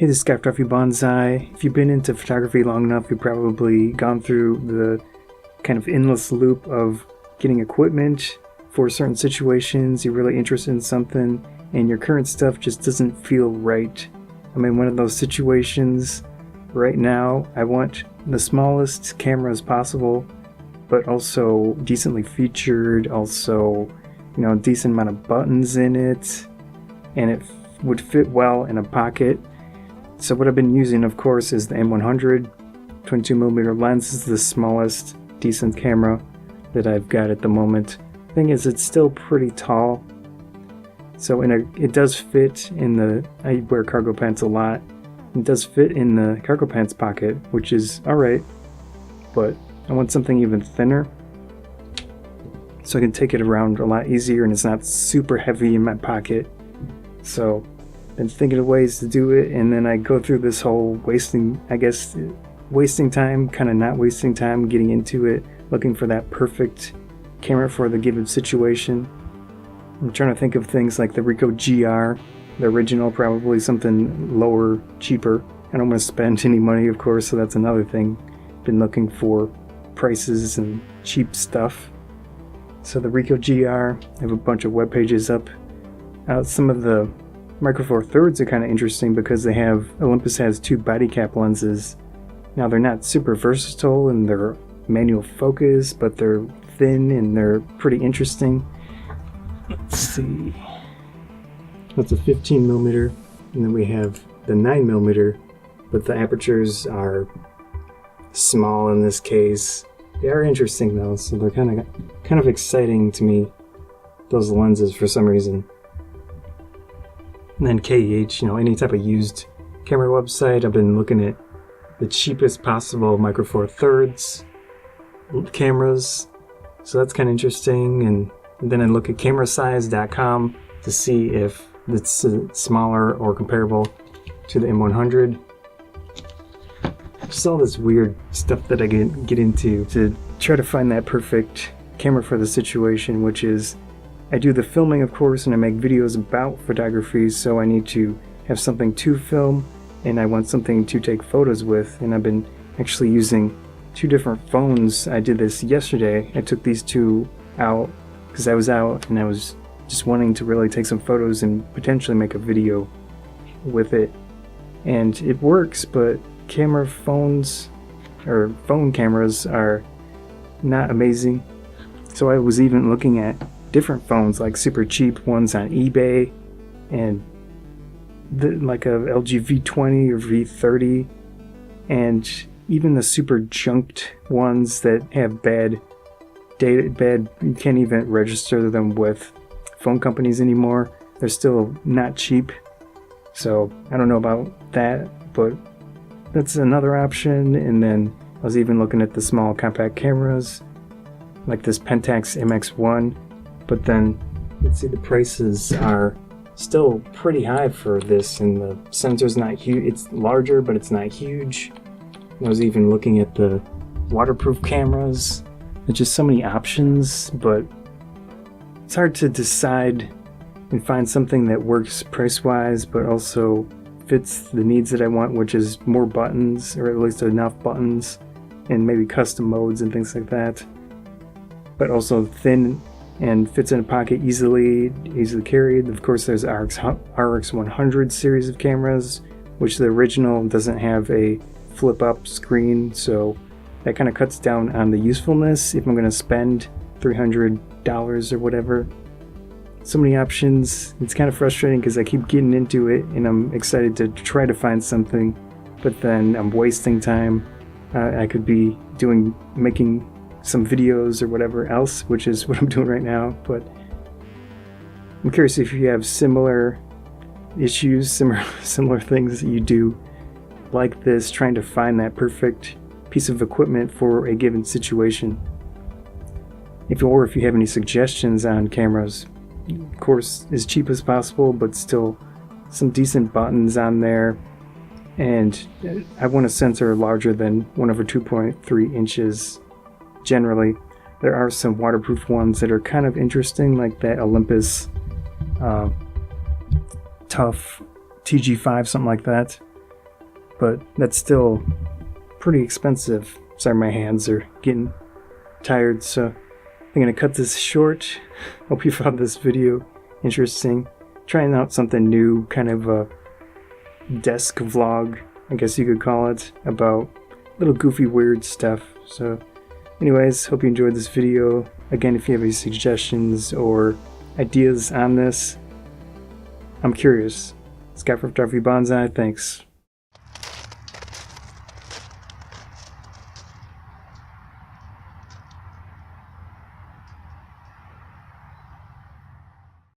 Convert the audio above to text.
Hey, this is Scott Duffy Banzai. If you've been into photography long enough, you've probably gone through the kind of endless loop of getting equipment for certain situations. You're really interested in something and your current stuff just doesn't feel right. I'm in one of those situations right now. I want the smallest cameras possible, but also decently featured, also, a decent amount of buttons in it, and it would fit well in a pocket. So what I've been using, of course, is the M100. 22mm lens is the smallest decent camera that I've got at the moment. Thing is, it's still pretty tall, so it does fit in the, I wear cargo pants a lot. It does fit in the cargo pants pocket, which is alright, but I want something even thinner so I can take it around a lot easier and it's not super heavy in my pocket. So been thinking of ways to do it, and then I go through this whole wasting time, kind of not wasting time, getting into it, looking for that perfect camera for the given situation. I'm trying to think of things like the Ricoh GR, the original, probably something lower, cheaper. I don't want to spend any money, of course, so that's another thing. Been looking for prices and cheap stuff. So the Ricoh GR, I have a bunch of web pages up. Some of the Micro Four Thirds are kind of interesting because Olympus has two body cap lenses. Now they're not super versatile and they're manual focus, but they're thin and they're pretty interesting. Let's see. That's a 15mm, and then we have the 9mm, but the apertures are small in this case. They are interesting though, so they're kind of exciting to me, those lenses, for some reason. And then KEH, any type of used camera website. I've been looking at the cheapest possible Micro Four Thirds cameras, so that's kind of interesting. And then I look at camerasize.com to see if it's smaller or comparable to the M100. Just all this weird stuff that I get into to try to find that perfect camera for the situation, which is, I do the filming, of course, and I make videos about photography, so I need to have something to film, and I want something to take photos with, and I've been actually using two different phones. I did this yesterday. I took these two out because I was out and I was just wanting to really take some photos and potentially make a video with it. And it works, but phone cameras are not amazing. So I was even looking at different phones, like super cheap ones on eBay, and like a LG V20 or V30, and even the super junked ones that have bad data, you can't even register them with phone companies anymore. They're still not cheap, so I don't know about that, but that's another option. And then I was even looking at the small compact cameras, like this Pentax MX1, but then let's see, the prices are still pretty high for this, and the sensor's not huge. It's larger, but it's not huge. I was even looking at the waterproof cameras. There's just so many options, but it's hard to decide and find something that works price-wise, but also fits the needs that I want, which is more buttons, or at least enough buttons, and maybe custom modes and things like that. But also thin and fits in a pocket easily carried. Of course, there's RX100 series of cameras, which the original doesn't have a flip-up screen, so that kind of cuts down on the usefulness if I'm going to spend $300 or whatever. So many options. It's kind of frustrating because I keep getting into it and I'm excited to try to find something, but then I'm wasting time. I could be making some videos or whatever else, which is what I'm doing right now. But I'm curious if you have similar issues, similar things that you do like this, trying to find that perfect piece of equipment for a given situation. If you have any suggestions on cameras, of course, as cheap as possible, but still some decent buttons on there. And I want a sensor larger than 1 over 2.3 inches. Generally, there are some waterproof ones that are kind of interesting, like that Olympus Tough TG5, something like that. but that's still pretty expensive. Sorry, my hands are getting tired, so I'm gonna cut this short. Hope you found this video interesting. Trying out something new, kind of a desk vlog, I guess you could call it, about little goofy weird stuff. So anyways, hope you enjoyed this video. Again, if you have any suggestions or ideas on this, I'm curious. Scott from Photography Banzai, thanks.